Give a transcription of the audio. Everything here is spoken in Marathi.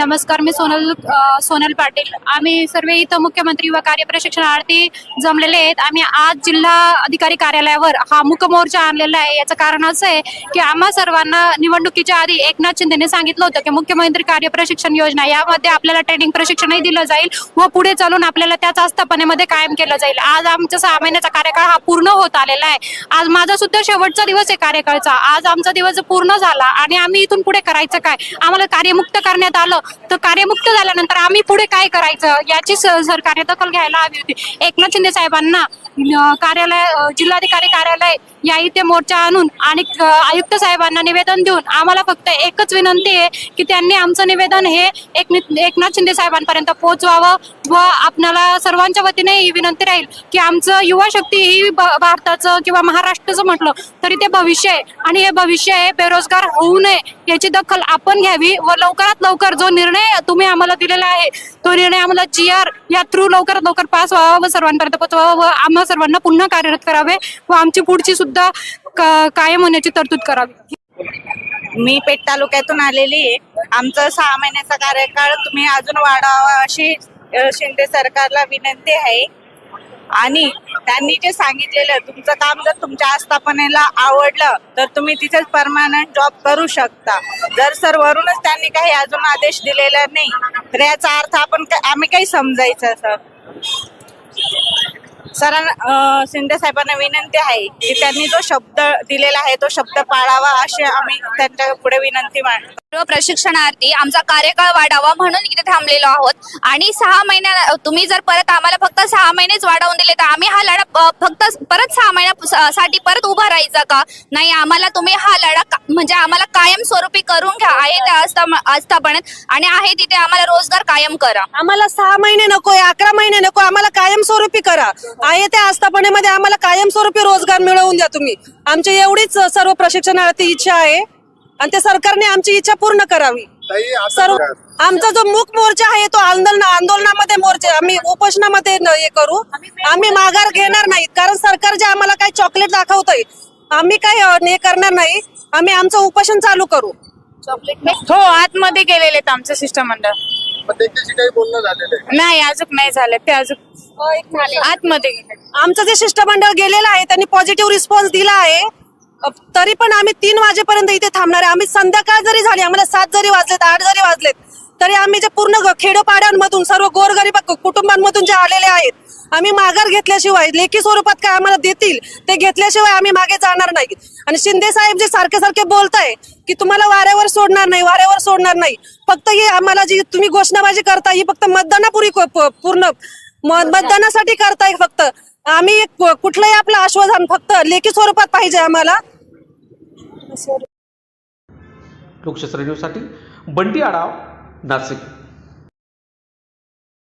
नमस्कार, मी सोनल पाटील। आम्ही सर्व इथं मुख्यमंत्री व कार्यप्रशिक्षणार्थी जमलेले आहेत। आम्ही आज जिल्हा अधिकारी कार्यालयावर हा मूक मोर्चा आणलेला आहे। याचं कारण असं आहे की आम्हा सर्वांना निवडणुकीच्या आधी एकनाथ शिंदेने सांगितलं होतं की मुख्यमंत्री कार्यप्रशिक्षण योजना यामध्ये आपल्याला ट्रेनिंग प्रशिक्षणही दिलं जाईल व पुढे चालून आपल्याला त्याच आस्थापनेमध्ये कायम केलं जाईल। आज आमचा 6 महिन्याचा कार्यकाळ हा पूर्ण होत आलेला आहे। आज माझा सुद्धा शेवटचा दिवस आहे कार्यकाळचा। आज आमचा दिवस पूर्ण झाला आणि आम्ही इथून पुढे करायचं काय, आम्हाला कार्यमुक्त करण्यात आलं तर कार्यमुक्त झाल्यानंतर आम्ही पुढे काय करायचं याची सरकारने दखल घ्यायला हवी होती। एकनाथ शिंदे साहेबांना जिल्हाधिकारी कार्यालय या इथे मोर्चा आणून आणि आयुक्त साहेबांना निवेदन देऊन आम्हाला फक्त एकच विनंती आहे की त्यांनी आमचं निवेदन हे एकनाथ शिंदे साहेबांपर्यंत पोहोचवावं व आपल्याला सर्वांच्या वतीने ही विनंती राहील की आमचं युवा शक्ती ही भारताचं किंवा महाराष्ट्राचं म्हटलं तरी ते भविष्य आहे आणि हे भविष्य आहे बेरोजगार होऊ नये याची दखल आपण घ्यावी व लवकरात लवकर जो निर्णय तुम्ही आम्हाला दिलेला आहे तो निर्णय आम्हाला GR या थ्रू लवकरात लवकर पास व्हावा व सर्वांपर्यंत पोहोचवावा व आम्हा सर्वांना पुन्हा कार्यरत करावे व आमची पुढची सुद्धा कायम होण्याची तरतूद करावी। मी पेठ तालुक्यातून आलेली आहे। आमचा 6 महिन्याचा कार्यकाळ तुम्ही अजून वाढावा अशी शिंदे सरकारला विनंती आहे आणि त्यांनी जे सांगितलेलं तुमचं काम जर तुमच्या आस्थापनेला आवडलं तर तुम्ही तिथेच परमनंट जॉब करू शकता। जर सर वरूनच त्यांनी काही अजून आदेश दिलेला नाही तर याचा अर्थ आम्ही काही समजायचं सरांना शिंदे साहेबांना विनंती आहे की त्यांनी जो शब्द दिलेला आहे तो शब्द पाळावा अशी आम्ही त्यांच्या पुढे विनंती मांडतो। प्रशिक्षणार्थी आमचा कार्यकाळ वाढावा म्हणून इथे थांबलेलो आहोत आणि 6 महिन्या तुम्ही जर परत आम्हाला फक्त 6 महिनेच वाढवून दिले तर आम्ही हा लढा फक्त परत 6 महिन्यासाठी परत उभा राहायचा का नाही। आम्हाला तुम्ही हा लढा म्हणजे आम्हाला कायम स्वरूपी करून घ्या आहे त्या आस्थापनेत आणि आहे तिथे आम्हाला रोजगार कायम करा। आम्हाला 6 महिने नकोय, 11 महिने नको, आम्हाला कायम स्वरूपी करा। आहे त्या आस्थापनेमध्ये आम्हाला कायमस्वरूपी रोजगार मिळवून द्या तुम्ही। आमची एवढीच सर्व प्रशिक्षणार्थी इच्छा आहे आणि त्या सरकारने आमची इच्छा पूर्ण करावी। सर्व आमचा जो मूक मोर्चा आहे तो आंदोलनामध्ये मोर्चा आम्ही उपोषणामध्ये हे करू। आम्ही माघार घेणार नाही कारण सरकार जे आम्हाला काही चॉकलेट दाखवतंय आम्ही काही हे करणार नाही। आम्ही आमचं उपोषण चालू करू। हो, आतमध्ये गेलेले आमचं शिष्टमंडळ काही बोलणं झालेलं नाही, अजून नाही झालं ते अजून आतमध्ये आमचं जे शिष्टमंडळ गेलेलं आहे त्यांनी पॉझिटिव्ह रिस्पॉन्स दिला आहे। तरी पण आम्ही 3 वाजेपर्यंत इथे थांबणार आहे। आम्ही संध्याकाळ जरी झाली, आम्हाला 7 जरी वाजलेत, 8 जरी वाजलेत तरी आम्ही जे पूर्ण खेडोपाड्यांमधून सर्व गोरगरीब कुटुंबांमधून जे आलेले आहेत आम्ही माघार घेतल्याशिवाय लेखी स्वरूपात काय आम्हाला देतील ते घेतल्याशिवाय आम्ही मागे जाणार नाही। आणि शिंदे साहेब जे सारखे बोलताय की तुम्हाला वाऱ्यावर सोडणार नाही फक्त हे आम्हाला जी तुम्ही घोषणाबाजी करताय ही फक्त पूर्ण मतदानासाठी करताय। फक्त आम्ही कुठलंही आपलं आश्वासन फक्त लेखी स्वरूपात पाहिजे आम्हाला। लोकशास्त्र न्यूजसाठी बंटी आढाव, नाशिक।